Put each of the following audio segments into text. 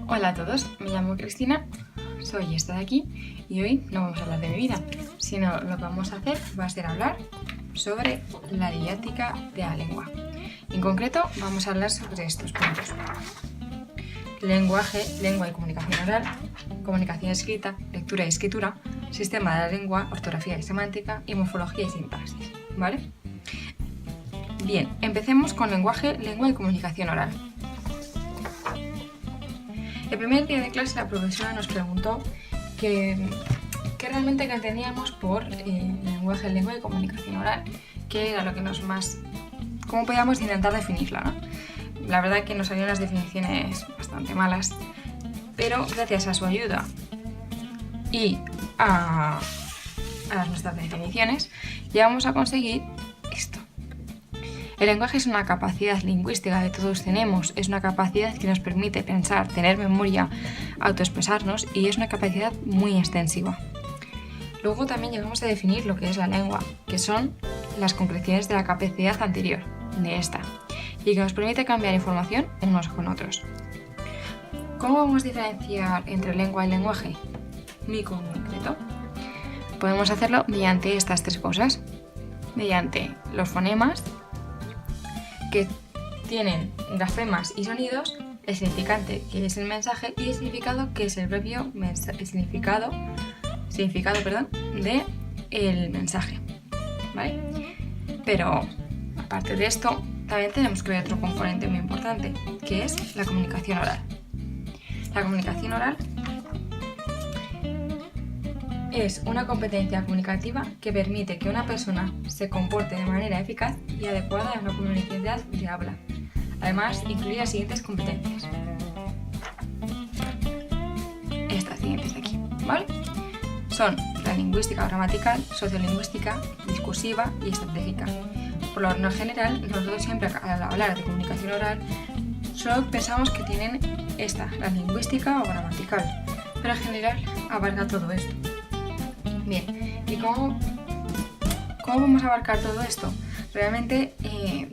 Hola a todos, me llamo Cristina, soy esta de aquí y hoy no vamos a hablar de mi vida, sino lo que vamos a hacer va a ser hablar sobre la didáctica de la lengua. En concreto vamos a hablar sobre estos puntos: lenguaje, lengua y comunicación oral, comunicación escrita, lectura y escritura, sistema de la lengua, ortografía y semántica y morfología y sintaxis, ¿vale? Bien, empecemos con lenguaje, lengua y comunicación oral. El primer día de clase la profesora nos preguntó que realmente entendíamos por lenguaje, lengua y comunicación oral, que era lo que cómo podíamos intentar definirla, ¿no? La verdad que nos salieron las definiciones bastante malas, pero gracias a su ayuda y a nuestras definiciones ya vamos a conseguir esto. El lenguaje es una capacidad lingüística que todos tenemos, es una capacidad que nos permite pensar, tener memoria, autoexpresarnos y es una capacidad muy extensiva. Luego también llegamos a definir lo que es la lengua, que son las concreciones de la capacidad anterior de esta y que nos permite cambiar información unos con otros. ¿Cómo vamos a diferenciar entre lengua y lenguaje? Muy concreto. Podemos hacerlo mediante estas tres cosas: mediante los fonemas, que tienen grafemas y sonidos, el significante, que es el mensaje, y el significado, que es el propio significado del mensaje, ¿vale? Pero aparte de esto, también tenemos que ver otro componente muy importante, que es la comunicación oral. La comunicación oral es una competencia comunicativa que permite que una persona se comporte de manera eficaz y adecuada en una comunidad de habla. Además, incluye las siguientes competencias. Estas siguientes de aquí, ¿vale? Son la lingüística gramatical, sociolingüística, discursiva y estratégica. Por lo general, nosotros siempre al hablar de comunicación oral solo pensamos que tienen la lingüística o gramatical, pero en general abarca todo esto. Bien, ¿y cómo vamos a abarcar todo esto? Realmente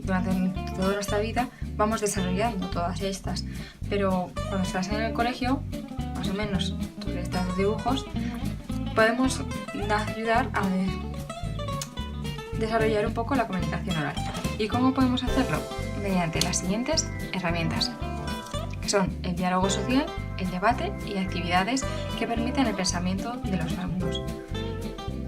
durante toda nuestra vida vamos desarrollando todas estas, pero cuando estás en el colegio, más o menos sobre estos dibujos, podemos ayudar a desarrollar un poco la comunicación oral. ¿Y cómo podemos hacerlo? Mediante las siguientes herramientas, que son el diálogo social, el debate y actividades que permiten el pensamiento de los alumnos.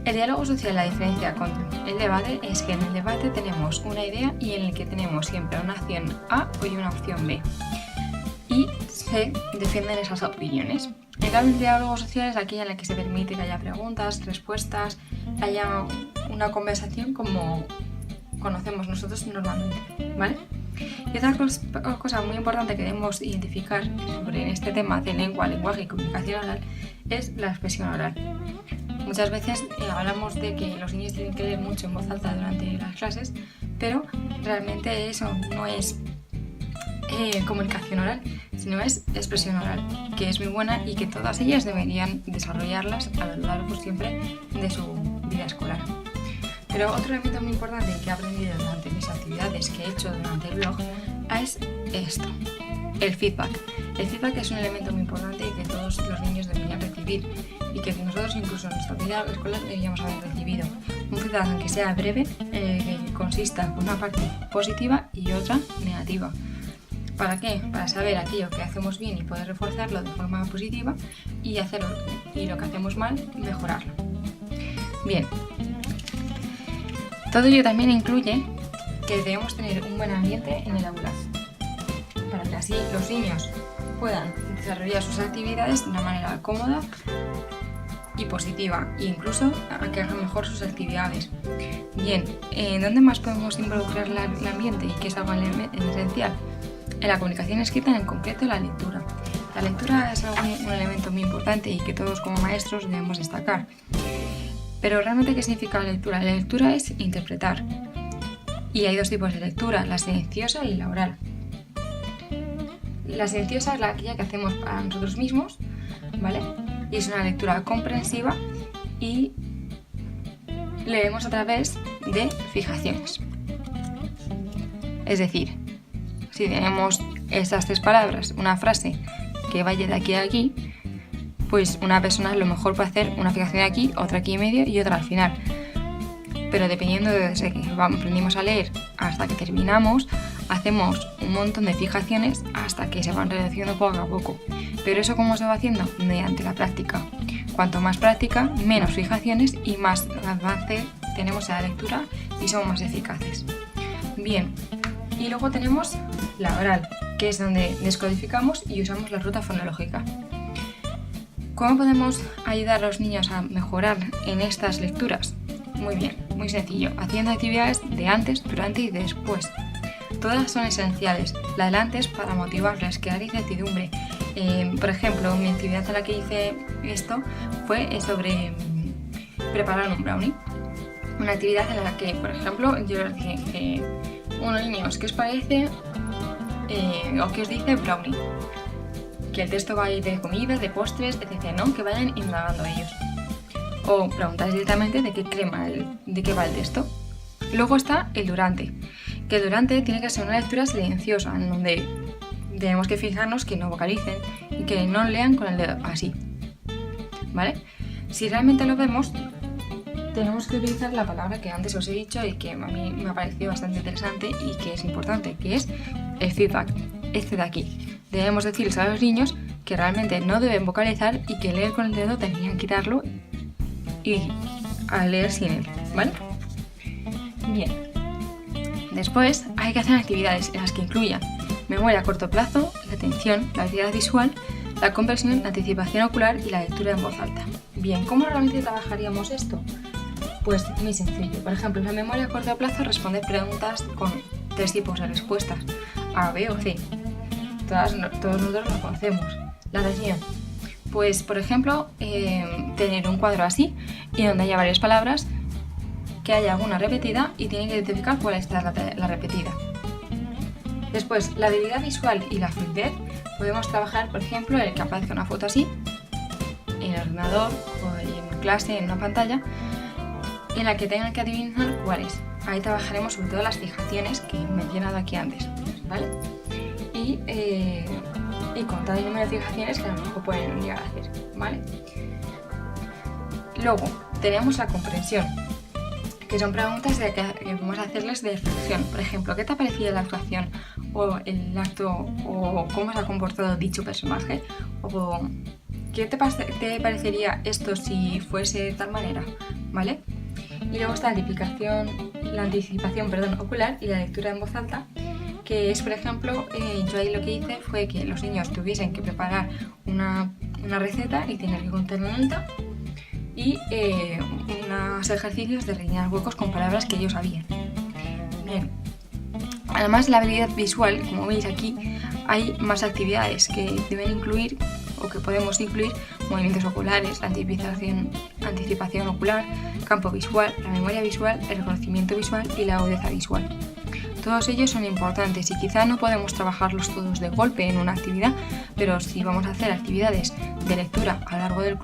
El diálogo social, la diferencia con el debate es que en el debate tenemos una idea y en el que tenemos siempre una opción A y una opción B y se defienden esas opiniones. En cambio, el diálogo social es aquella en la que se permite que haya preguntas, respuestas, haya una conversación como conocemos nosotros normalmente, ¿vale? Y otra cosa muy importante que debemos identificar sobre este tema de lengua, lenguaje y comunicación oral es la expresión oral. Muchas veces hablamos de que los niños tienen que leer mucho en voz alta durante las clases, pero realmente eso no es comunicación oral, sino es expresión oral, que es muy buena y que todas ellas deberían desarrollarlas a lo largo siempre de su vida escolar. Pero otro elemento muy importante que he aprendido durante mis actividades que he hecho durante el blog es esto: el feedback. El feedback es un elemento muy importante que todos los niños deberían recibir y que nosotros incluso en nuestra vida escolar deberíamos haber recibido. Un feedback aunque sea breve, que consista en una parte positiva y otra negativa. ¿Para qué? Para saber aquello que hacemos bien y poder reforzarlo de forma positiva y lo que hacemos mal, mejorarlo. Bien, todo ello también incluye que debemos tener un buen ambiente en el aula, para que así los niños puedan desarrollar sus actividades de una manera cómoda y positiva, e incluso a que hagan mejor sus actividades. Bien, ¿dónde más podemos involucrar el ambiente y que es algo esencial? En la comunicación escrita, en concreto la lectura. La lectura es un elemento muy importante y que todos como maestros debemos destacar. Pero realmente, ¿qué significa la lectura? La lectura es interpretar. Y hay dos tipos de lectura: la silenciosa y la oral. La silenciosa es aquella que hacemos para nosotros mismos, ¿vale? Y es una lectura comprensiva y leemos a través de fijaciones. Es decir, si tenemos estas tres palabras, una frase que vaya de aquí a aquí, pues una persona a lo mejor puede hacer una fijación aquí, otra aquí en medio y otra al final. Pero dependiendo de desde que aprendimos a leer hasta que terminamos, hacemos un montón de fijaciones hasta que se van reduciendo poco a poco. Pero eso, ¿cómo se va haciendo? Mediante la práctica. Cuanto más práctica, menos fijaciones y más avance tenemos en la lectura y somos más eficaces. Bien, y luego tenemos la oral, que es donde descodificamos y usamos la ruta fonológica. ¿Cómo podemos ayudar a los niños a mejorar en estas lecturas? Muy bien, muy sencillo, haciendo actividades de antes, durante y después. Todas son esenciales. La del antes para motivarles, crear incertidumbre. Por ejemplo, mi actividad en la que hice esto fue sobre preparar un brownie. Una actividad en la que, por ejemplo, yo les dije, bueno niños, ¿qué os parece o qué os dice brownie? Que el texto va a ir de comida, de postres, etc., ¿no? Que vayan indagando ellos. O preguntáis directamente de qué crema, de qué va el texto. Luego está el durante, que el durante tiene que ser una lectura silenciosa, en donde tenemos que fijarnos que no vocalicen y que no lean con el dedo así, ¿vale? Si realmente lo vemos, tenemos que utilizar la palabra que antes os he dicho y que a mí me ha parecido bastante interesante y que es importante, que es el feedback, este de aquí. Debemos decirles a los niños que realmente no deben vocalizar y que leer con el dedo tendrían que quitarlo y a leer sin él, ¿vale? Bien. Después hay que hacer actividades en las que incluyan memoria a corto plazo, la atención, la habilidad visual, la comprensión, la anticipación ocular y la lectura en voz alta. Bien, ¿cómo realmente trabajaríamos esto? Pues muy sencillo. Por ejemplo, en la memoria a corto plazo responder preguntas con 3 tipos de respuestas, A, B o C. Todos nosotros lo conocemos. La atención. Pues, por ejemplo, tener un cuadro así y donde haya varias palabras, que haya alguna repetida y tienen que identificar cuál es la repetida. Después, la habilidad visual y la fluidez. Podemos trabajar, por ejemplo, en el que aparezca una foto así, en el ordenador o en clase, en una pantalla, en la que tengan que adivinar cuál es. Ahí trabajaremos sobre todo las fijaciones que he mencionado aquí antes, ¿vale? Y contar el número de fijaciones que a lo mejor pueden llegar a hacer, ¿vale? Luego, tenemos la comprensión, que son preguntas que vamos a hacerles de reflexión. Por ejemplo, ¿qué te ha parecido la actuación o el acto o cómo se ha comportado dicho personaje? O ¿qué te parecería esto si fuese de tal manera? ¿Vale? Y luego está la anticipación ocular y la lectura en voz alta, que es, por ejemplo, yo ahí lo que hice fue que los niños tuviesen que preparar una receta y tener que contarla en alta y unos ejercicios de rellenar huecos con palabras que ellos sabían. Bien. Además, la habilidad visual, como veis aquí, hay más actividades que deben incluir o que podemos incluir: movimientos oculares, la anticipación ocular, campo visual, la memoria visual, el reconocimiento visual y la agudeza visual. Todos ellos son importantes y quizá no podemos trabajarlos todos de golpe en una actividad, pero si vamos a hacer actividades de lectura a lo largo del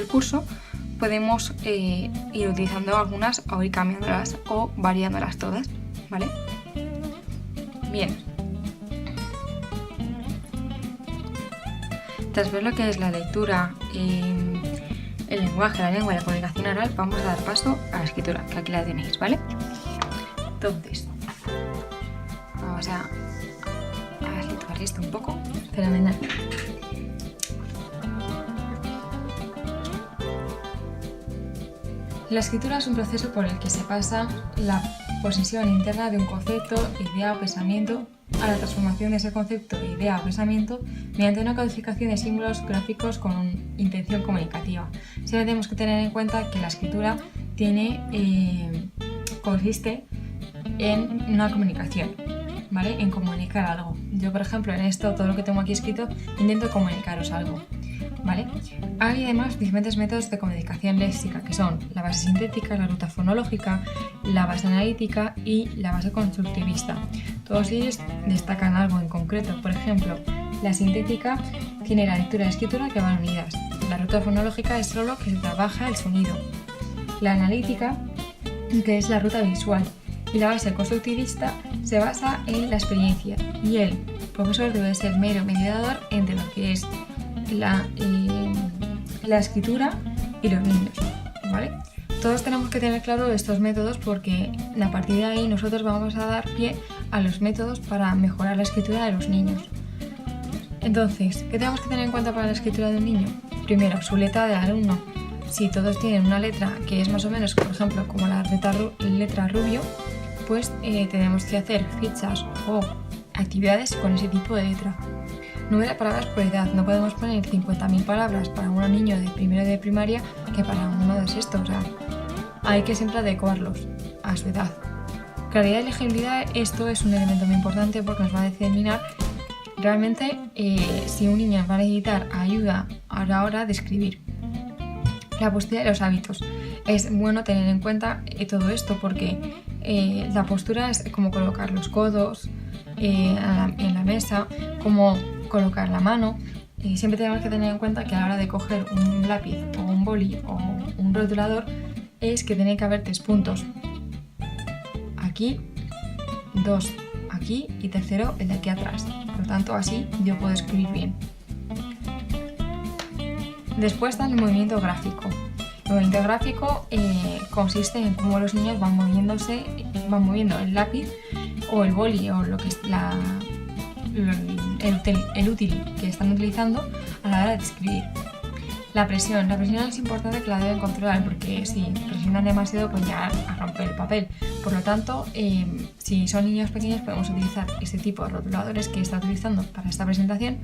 curso podemos ir utilizando algunas o ir cambiándolas o variándolas todas, ¿vale? Bien. Tras ver lo que es la lectura, el lenguaje, la lengua y la comunicación oral, vamos a dar paso a la escritura, que aquí la tenéis, ¿vale? Entonces, vamos a situar esto un poco. Fenomenal. La escritura es un proceso por el que se pasa la posesión interna de un concepto, idea o pensamiento a la transformación de ese concepto, idea o pensamiento mediante una codificación de símbolos gráficos con intención comunicativa. Siempre tenemos que tener en cuenta que la escritura consiste en una comunicación, ¿vale? En comunicar algo. Yo, por ejemplo, en esto, todo lo que tengo aquí escrito, intento comunicaros algo, ¿vale? Hay además diferentes métodos de comunicación léxica, que son la base sintética, la ruta fonológica, la base analítica y la base constructivista. Todos ellos destacan algo en concreto. Por ejemplo, la sintética tiene la lectura y la escritura que van unidas. La ruta fonológica es solo que se trabaja el sonido. La analítica, que es la ruta visual. Y la base constructivista se basa en la experiencia y el profesor debe ser mero mediador entre lo que es la escritura y los niños, ¿vale? Todos tenemos que tener claro estos métodos porque a partir de ahí nosotros vamos a dar pie a los métodos para mejorar la escritura de los niños. Entonces, ¿qué tenemos que tener en cuenta para la escritura de un niño? Primero, su letra de alumno. Si todos tienen una letra que es más o menos, por ejemplo, como la letra Rubio, pues tenemos que hacer fichas o actividades con ese tipo de letra. Número de palabras por edad. No podemos poner 50.000 palabras para un niño de primero de primaria que para uno de sexto. O sea, hay que siempre adecuarlos a su edad. Claridad y legibilidad, esto es un elemento muy importante porque nos va a determinar realmente si un niño va a necesitar ayuda a la hora de escribir. La postura de los hábitos. Es bueno tener en cuenta todo esto porque la postura es como colocar los codos en la mesa, como colocar la mano. Siempre tenemos que tener en cuenta que a la hora de coger un lápiz o un boli o un rotulador es que tiene que haber 3 puntos. Aquí, 2 aquí y tercero el de aquí atrás. Por lo tanto, así yo puedo escribir bien. Después está el movimiento gráfico. El movimiento gráfico consiste en cómo los niños van moviendo el lápiz o el boli o lo que es el útil que están utilizando a la hora de escribir. La presión es importante que la deben controlar porque si presionan demasiado pues ya a romper el papel. Por lo tanto, si son niños pequeños podemos utilizar este tipo de rotuladores que está utilizando para esta presentación,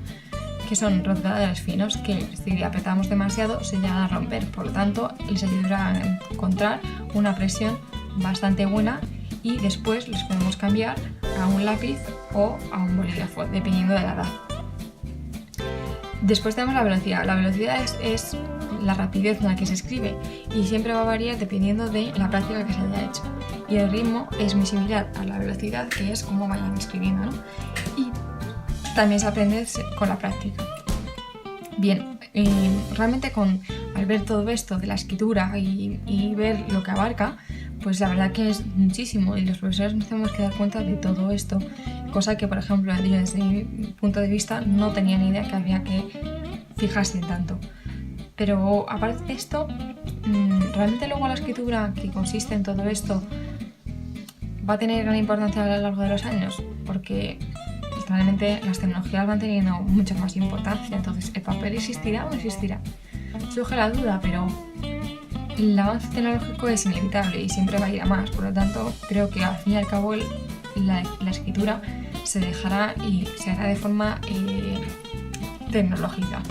que son rotuladores finos que si apretamos demasiado se llegan a romper. Por lo tanto, les ayudará a encontrar una presión bastante buena y después los podemos cambiar a un lápiz o a un bolígrafo, dependiendo de la edad. Después tenemos la velocidad. La velocidad es la rapidez con la que se escribe y siempre va a variar dependiendo de la práctica que se haya hecho. Y el ritmo es muy similar a la velocidad, que es cómo vayan escribiendo, ¿no? Y también se aprende con la práctica. Bien, realmente al ver todo esto de la escritura y ver lo que abarca, pues la verdad que es muchísimo y los profesores nos tenemos que dar cuenta de todo esto, cosa que por ejemplo yo desde mi punto de vista no tenía ni idea que había que fijarse en tanto. Pero aparte de esto, realmente luego la escritura que consiste en todo esto va a tener gran importancia a lo largo de los años, porque realmente las tecnologías van teniendo mucha más importancia, entonces ¿el papel existirá o no existirá? Surge la duda, pero el avance tecnológico es inevitable y siempre va a ir a más, por lo tanto creo que al fin y al cabo la escritura se dejará y se hará de forma tecnológica,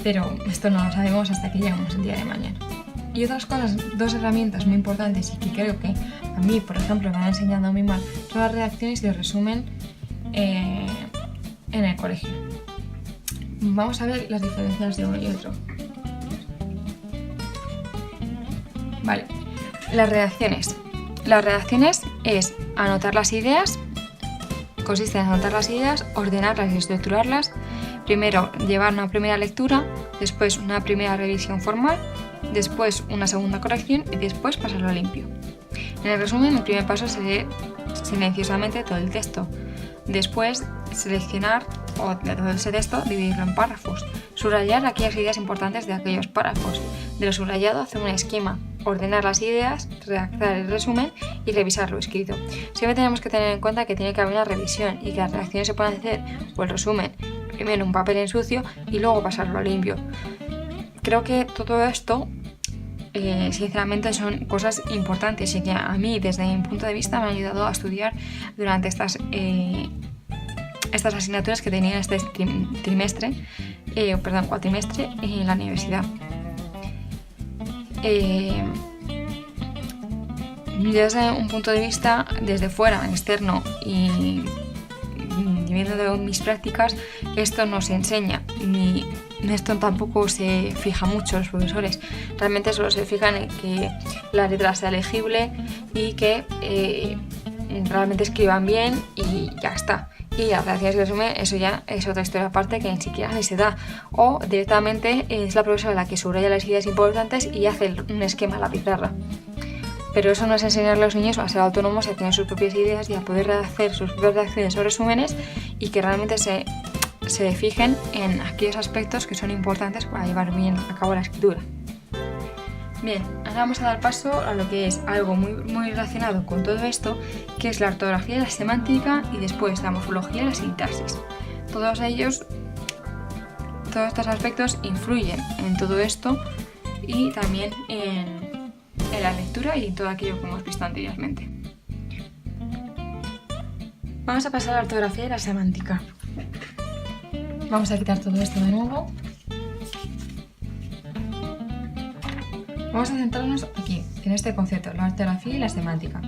pero esto no lo sabemos hasta que lleguemos el día de mañana. Y otras cosas, 2 herramientas muy importantes y que creo que a mí, por ejemplo, me han enseñado muy mal son las redacciones y el resumen en el colegio. Vamos a ver las diferencias de uno y otro. Vale, las redacciones. Las redacciones es anotar las ideas, consiste en anotar las ideas, ordenarlas y estructurarlas. Primero llevar una primera lectura, después una primera revisión formal, después una segunda corrección y después pasarlo a limpio. En el resumen, el primer paso es leer silenciosamente todo el texto. Después, seleccionar de todo ese texto, dividirlo en párrafos. Subrayar aquellas ideas importantes de aquellos párrafos. De lo subrayado, hacer un esquema. Ordenar las ideas, redactar el resumen y revisar lo escrito. Siempre tenemos que tener en cuenta que tiene que haber una revisión y que las redacciones se pueden hacer o el resumen primero en un papel en sucio y luego pasarlo a limpio. Creo que todo esto sinceramente son cosas importantes y que a mí desde mi punto de vista me ha ayudado a estudiar durante estas asignaturas que tenía este cuatrimestre en la universidad. Desde un punto de vista desde fuera, externo y viendo de mis prácticas, esto no se enseña ni esto tampoco se fija mucho los profesores. Realmente solo se fijan en que la letra sea legible y que realmente escriban bien y ya está. Y las redacciones de resumen, eso ya es otra historia aparte que ni siquiera ni se da. O directamente es la profesora la que subraya las ideas importantes y hace un esquema a la pizarra. pero eso no es enseñar a los niños a ser autónomos y a tener sus propias ideas y a poder hacer sus propias redacciones o resúmenes y que realmente se fijen en aquellos aspectos que son importantes para llevar bien a cabo la escritura. Bien, ahora vamos a dar paso a lo que es algo muy relacionado con todo esto, que es la ortografía y la semántica y después la morfología y la sintaxis. Todos estos aspectos influyen en todo esto y también en la lectura y en todo aquello que hemos visto anteriormente. Vamos a pasar a la ortografía y la semántica. Vamos a quitar todo esto de nuevo. Vamos a centrarnos aquí, en este concepto, la ortografía y la semántica.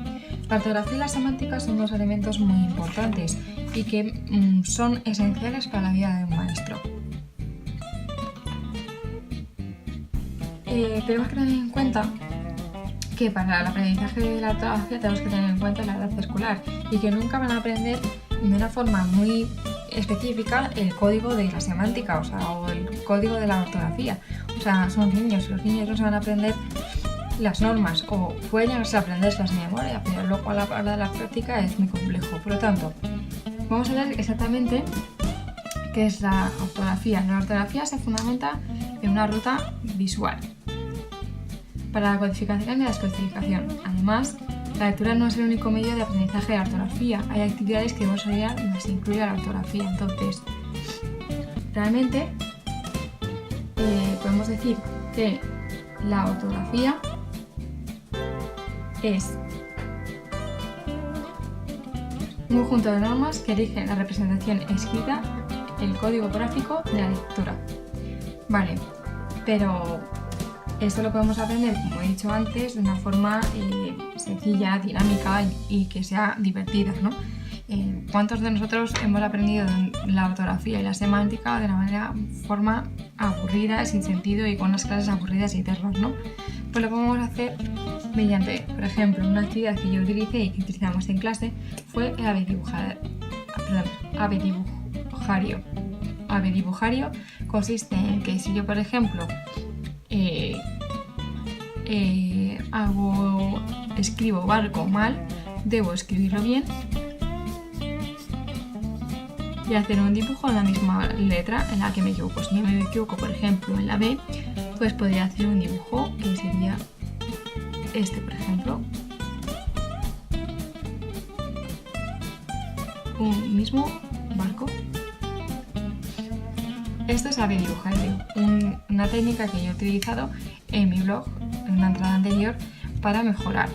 La ortografía y la semántica son dos elementos muy importantes y que son esenciales para la vida de un maestro. Tenemos que tener en cuenta que para el aprendizaje de la ortografía tenemos que tener en cuenta la edad escolar y que nunca van a aprender de una forma muy específica el código de la semántica, o el código de la ortografía. O sea, son niños, los niños no se van a aprender las normas o pueden llegarse a aprenderlas de memoria, pero luego a la hora de la práctica es muy complejo. Por lo tanto, vamos a ver exactamente qué es la ortografía. La ortografía se fundamenta en una ruta visual para la codificación y la descodificación. Además, la lectura no es el único medio de aprendizaje de la ortografía. Hay actividades que debemos desarrollar donde se incluye la ortografía. Entonces, realmente podemos decir que la ortografía es un conjunto de normas que rigen la representación escrita, el código gráfico de la lectura. Vale, pero esto lo podemos aprender, como he dicho antes, de una forma sencilla, dinámica y que sea divertida, ¿no? ¿Cuántos de nosotros hemos aprendido la ortografía y la semántica de una forma aburrida, sin sentido y con unas clases aburridas y eternas, ¿no? Pues lo podemos hacer mediante, por ejemplo, una actividad que yo utilicé y que utilizamos en clase fue el avedibujario. Avedibujario consiste en que si yo, por ejemplo, escribo barco mal, debo escribirlo bien y hacer un dibujo en la misma letra en la que me equivoco. Si yo me equivoco, por ejemplo, en la B, pues podría hacer un dibujo que sería este, por ejemplo. Un mismo barco. Esto es avedibujario, una técnica que yo he utilizado en mi blog, en una entrada anterior, para mejorar.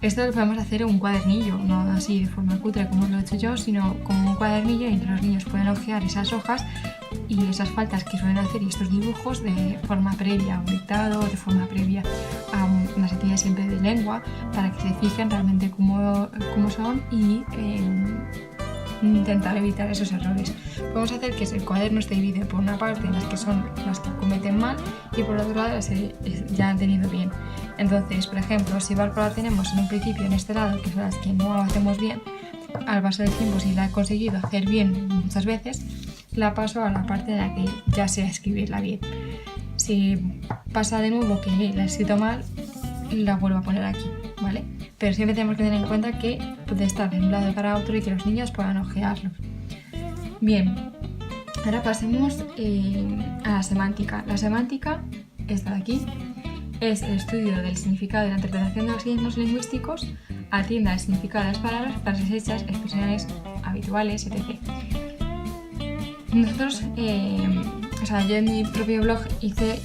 Esto lo podemos hacer en un cuadernillo, no así de forma cutre como lo he hecho yo, sino como un cuadernillo en que los niños pueden hojear esas hojas y esas faltas que suelen hacer y estos dibujos de forma previa a un dictado, de forma previa a unas actividades siempre de lengua, para que se fijen realmente cómo son y intentar evitar esos errores. Podemos hacer que el cuaderno se divide por una parte en las que son las que cometen mal y por otro lado las que ya han tenido bien. Entonces, por ejemplo, si barco la tenemos en un principio en este lado, que son las que no hacemos bien, al paso del tiempo, si la he conseguido hacer bien muchas veces, la paso a la parte en la que ya sé escribirla bien. Si pasa de nuevo que la he escrito mal, la vuelvo a poner aquí, ¿vale? Pero siempre tenemos que tener en cuenta que puede estar de un lado para otro y que los niños puedan hojearlo. Bien, ahora pasemos a la semántica. La semántica, esta de aquí, es el estudio del significado y la interpretación de los signos lingüísticos, atiende al significado de las palabras, frases hechas, expresiones habituales, etc. Nosotros, yo en mi propio blog hice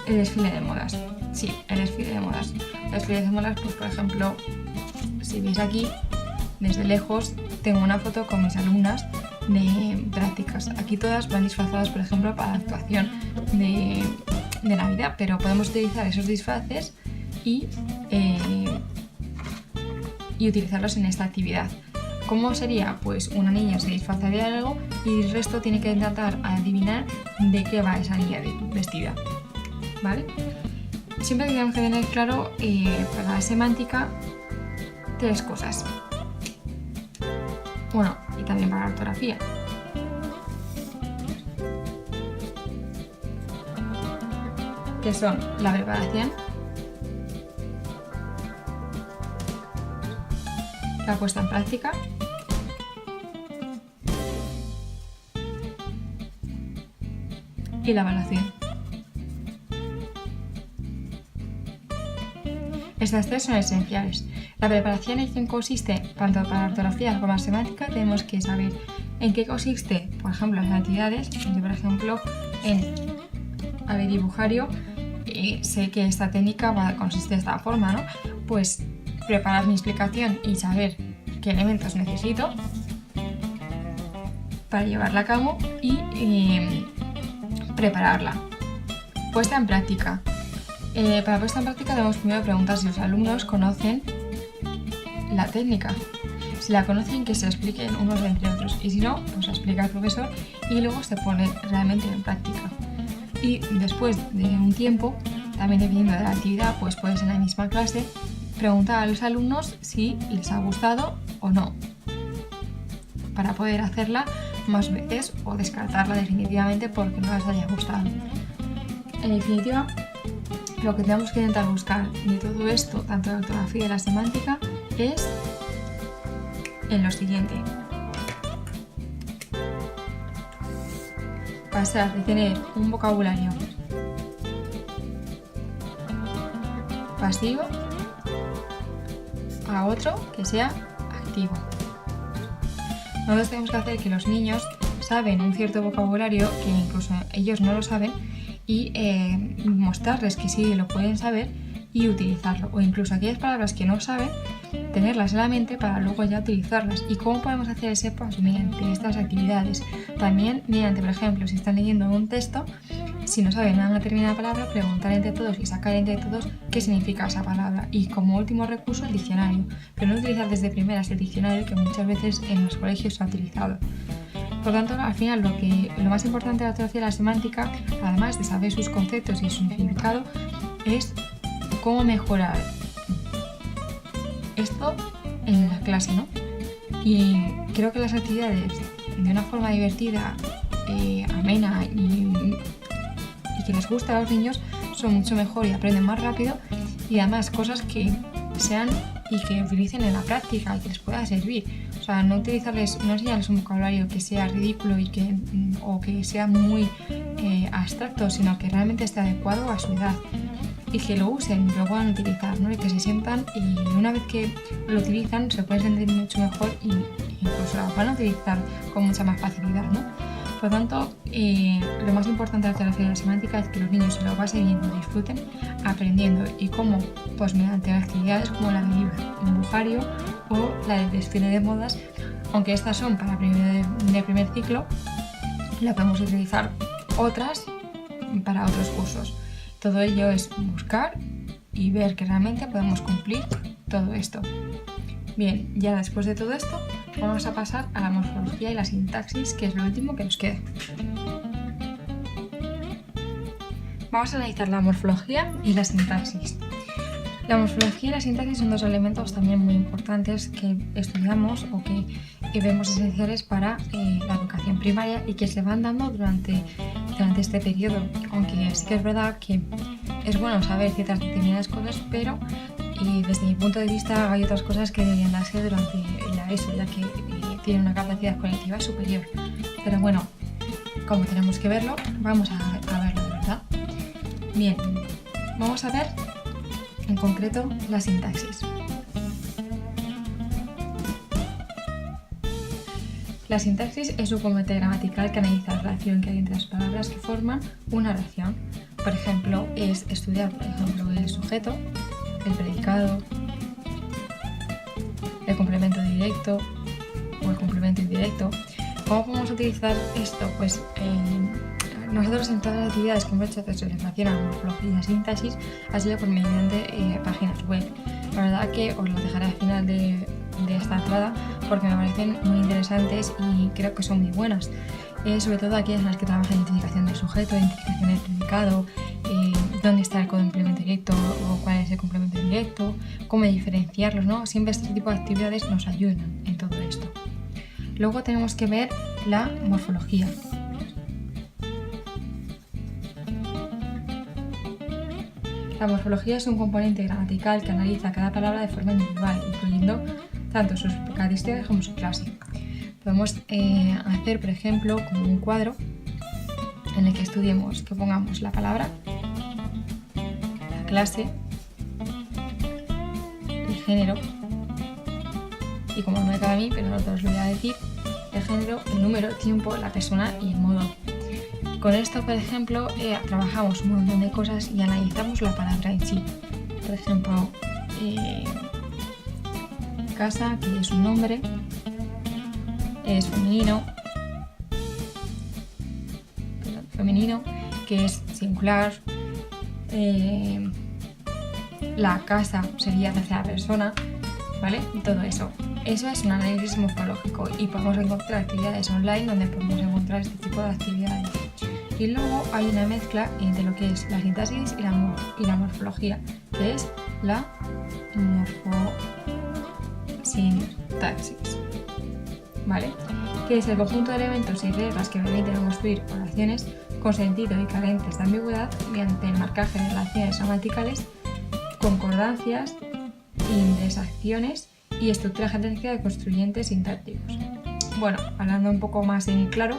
el desfile de modas. Sí, el desfile de modas. El desfile de modas, pues por ejemplo, si veis aquí, desde lejos, tengo una foto con mis alumnas de prácticas. Aquí todas van disfrazadas, por ejemplo, para la actuación de Navidad, pero podemos utilizar esos disfraces y utilizarlos en esta actividad. ¿Cómo sería? Pues una niña se disfraza de algo y el resto tiene que intentar adivinar de qué va esa niña vestida, ¿vale? Siempre tenemos que tener claro para la semántica 3 cosas. Bueno, y también para la ortografía. Que son la preparación, la puesta en práctica y la evaluación. Estas tres son esenciales. La preparación en qué consiste, tanto para ortografía como para semántica, tenemos que saber en qué consiste, por ejemplo, las actividades. Yo, por ejemplo, en dibujario, sé que esta técnica consiste de esta forma, ¿no? Pues preparar mi explicación y saber qué elementos necesito para llevarla a cabo y prepararla. Puesta en práctica. Para puesta en práctica debemos primero preguntar si los alumnos conocen la técnica. Si la conocen, que se la expliquen unos entre otros, y si no, pues la explica el profesor y luego se pone realmente en práctica. Y después de un tiempo, también dependiendo de la actividad, pues puedes en la misma clase preguntar a los alumnos si les ha gustado o no, para poder hacerla más veces o descartarla definitivamente porque no les haya gustado. En definitiva, lo que tenemos que intentar buscar de todo esto, tanto la ortografía y la semántica, es en lo siguiente: pasar de tener un vocabulario pasivo a otro que sea activo. Nosotros tenemos que hacer que los niños saben un cierto vocabulario que incluso ellos no lo saben y mostrarles que sí lo pueden saber y utilizarlo, o incluso aquellas palabras que no saben, tenerlas en la mente para luego ya utilizarlas. ¿Y cómo podemos hacer ese paso? Mediante estas actividades. También mediante, por ejemplo, si están leyendo un texto, si no saben una determinada palabra, preguntar entre todos y sacar entre todos qué significa esa palabra. Y como último recurso, el diccionario. Pero no utilizar desde primeras el diccionario, que muchas veces en los colegios se ha utilizado. Por tanto, al final, lo más importante de la ortografía y la semántica, además de saber sus conceptos y su significado, es cómo mejorar esto en la clase, ¿no? Y creo que las actividades, de una forma divertida, amena y que les gusta a los niños, son mucho mejor y aprenden más rápido, y además cosas que sean y que utilicen en la práctica y que les pueda servir. O sea, no enseñarles un vocabulario que sea ridículo o que sea muy abstracto, sino que realmente esté adecuado a su edad y que lo usen y lo puedan utilizar, ¿no? Y que se sientan, y una vez que lo utilizan se pueden sentir mucho mejor y incluso la van a utilizar con mucha más facilidad, ¿no? Por lo tanto, lo más importante de la ortografía y la semántica es que los niños se lo pasen bien y disfruten aprendiendo, y cómo, pues mediante actividades como la de dibujario o la de desfile de modas, aunque estas son para de primer ciclo, la podemos utilizar otras para otros cursos. Todo ello es buscar y ver que realmente podemos cumplir todo esto. Bien, ya después de todo esto, vamos a pasar a la morfología y la sintaxis, que es lo último que nos queda. Vamos a analizar la morfología y la sintaxis. La morfología y la sintaxis son dos elementos también muy importantes que estudiamos o que vemos esenciales para la educación primaria y que se van dando durante este periodo, aunque sí que es verdad que es bueno saber ciertas determinadas cosas, pero desde mi punto de vista hay otras cosas que deberían darse durante la ESO, ya que tienen una capacidad cognitiva superior. Pero bueno, como tenemos que verlo, vamos a verlo de verdad. Bien, vamos a ver en concreto la sintaxis. La sintaxis es un componente gramatical que analiza la relación que hay entre las palabras que forman una oración. Por ejemplo, es estudiar, el sujeto, el predicado, el complemento directo o el complemento indirecto. ¿Cómo podemos utilizar esto? Pues nosotros en todas las actividades que hemos hecho se relaciona a morfología y sintaxis, ha sido por mediante páginas web. La verdad que os lo dejaré al final de esta entrada porque me parecen muy interesantes y creo que son muy buenas. Sobre todo aquellas en las que trabajan identificación del sujeto, identificación del predicado, dónde está el complemento directo o cuál es el complemento indirecto, cómo diferenciarlos, ¿no? Siempre este tipo de actividades nos ayudan en todo esto. Luego tenemos que ver la morfología. La morfología es un componente gramatical que analiza cada palabra de forma individual, incluyendo tanto sus características como su clase. Podemos hacer, por ejemplo, como un cuadro en el que estudiemos, que pongamos la palabra, la clase, el género, y como no me cabe a mí, pero no os lo voy a decir, el género, el número, el tiempo, la persona y el modo. Con esto, por ejemplo, trabajamos un montón de cosas y analizamos la palabra en sí. Por ejemplo, casa, que es un nombre, es femenino, que es singular, la casa sería tercera persona, ¿vale? Todo eso. Eso es un análisis morfológico y podemos encontrar actividades online donde podemos encontrar este tipo de actividades. Y luego hay una mezcla entre lo que es la sintaxis y la morfología, que es la morfosintaxis, ¿vale? Que es el conjunto de elementos y reglas que permiten construir oraciones con sentido y carentes de ambigüedad mediante el marcaje de relaciones gramaticales, concordancias, intersecciones y estructura jerárquica de construyentes sintácticos. Bueno, hablando un poco más en claro,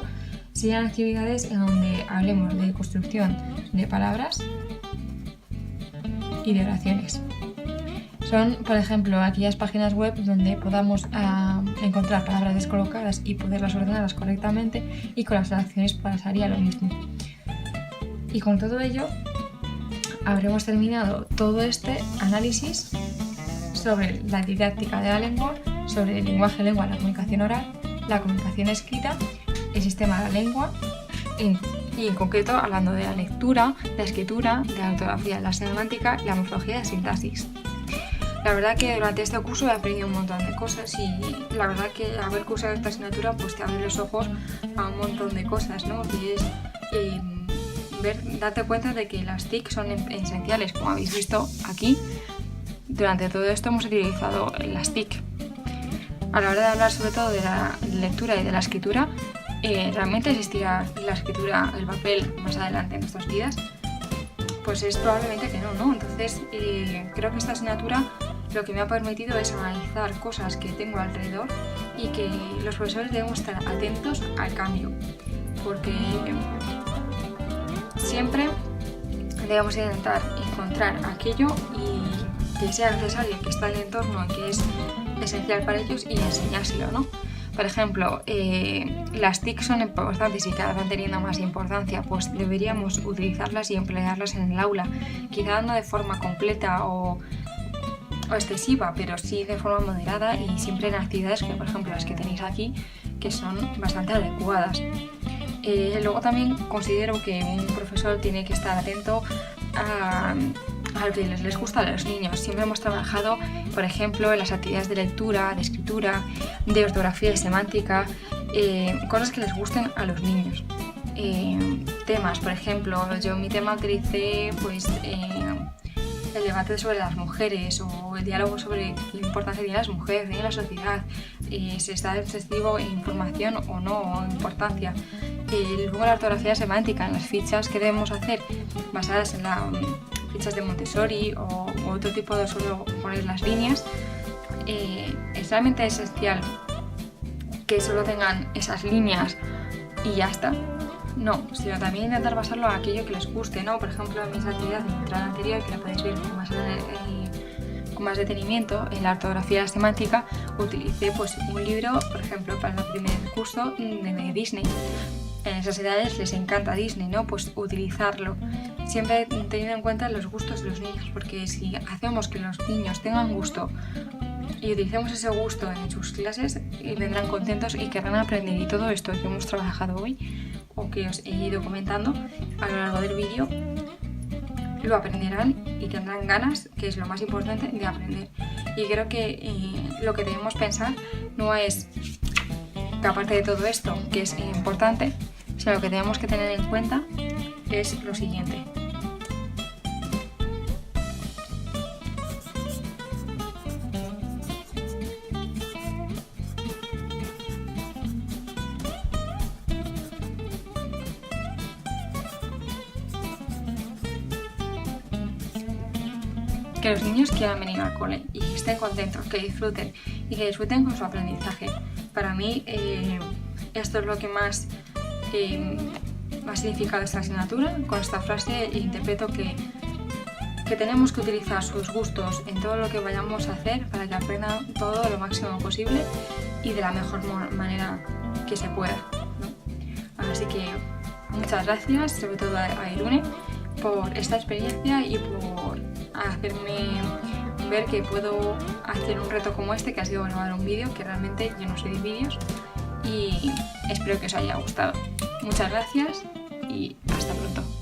serían actividades en donde hablemos de construcción de palabras y de oraciones. Son, por ejemplo, aquellas páginas web donde podamos encontrar palabras descolocadas y poderlas ordenarlas correctamente, y con las oraciones pasaría lo mismo. Y con todo ello habremos terminado todo este análisis sobre la didáctica de la lengua, sobre el lenguaje, lengua, la comunicación oral, la comunicación escrita, el sistema de la lengua y en concreto hablando de la lectura, la escritura, de la ortografía, la semántica y la morfología de sintaxis. La verdad que durante este curso he aprendido un montón de cosas y la verdad que haber cursado esta asignatura pues te abre los ojos a un montón de cosas, ¿no? Y es darte cuenta de que las TIC son esenciales, como habéis visto aquí. Durante todo esto hemos utilizado las TIC. A la hora de hablar sobre todo de la lectura y de la escritura, ¿realmente existirá la escritura, el papel más adelante en nuestras vidas? Pues es probablemente que no, ¿no? Entonces creo que esta asignatura lo que me ha permitido es analizar cosas que tengo alrededor y que los profesores debemos estar atentos al cambio, porque siempre debemos intentar encontrar aquello y que sea necesario, que está en el entorno y que es esencial para ellos y enseñárselo, ¿no? Por ejemplo, las TIC son importantes y cada vez van teniendo más importancia, pues deberíamos utilizarlas y emplearlas en el aula, quizá no de forma completa o excesiva, pero sí de forma moderada y siempre en actividades que, por ejemplo, las que tenéis aquí, que son bastante adecuadas. Luego también considero que un profesor tiene que estar atento a lo que les gusta a los niños. Siempre hemos trabajado, por ejemplo, en las actividades de lectura, de escritura, de ortografía y semántica, cosas que les gusten a los niños. Temas, por ejemplo, yo en mi tema utilicé pues, el debate sobre las mujeres o el diálogo sobre la importancia de las mujeres en la sociedad, si está excesivo en información o no, o importancia. Luego la ortografía semántica, en las fichas que debemos hacer basadas en las fichas de Montessori o otro tipo de solo poner las líneas, es realmente esencial que solo tengan esas líneas y ya está. No, sino también intentar basarlo a aquello que les guste, ¿no? Por ejemplo, en mis actividades de la anterior, que la podéis ver con más detenimiento, en la ortografía semántica, utilicé pues, un libro, por ejemplo, para el primer curso de Disney. En esas edades les encanta Disney, ¿no? Pues utilizarlo. Siempre teniendo en cuenta los gustos de los niños, porque si hacemos que los niños tengan gusto y utilicemos ese gusto en sus clases, vendrán contentos y querrán aprender. Y todo esto que hemos trabajado hoy, o que os he ido comentando a lo largo del vídeo, lo aprenderán y tendrán ganas, que es lo más importante, de aprender. Y creo que lo que debemos pensar no es que aparte de todo esto, que es importante, sino lo que tenemos que tener en cuenta es lo siguiente. Que los niños quieran venir al cole y que estén contentos, que disfruten y que disfruten con su aprendizaje. Para mí esto es lo que más ha significado esta asignatura. Con esta frase interpreto que tenemos que utilizar sus gustos en todo lo que vayamos a hacer para que aprendan todo lo máximo posible y de la mejor manera que se pueda, ¿no? Así que muchas gracias, sobre todo a Irune, por esta experiencia y por hacerme ver que puedo hacer un reto como este, que ha sido grabar un vídeo, que realmente yo no soy de vídeos, y espero que os haya gustado. Muchas gracias y hasta pronto.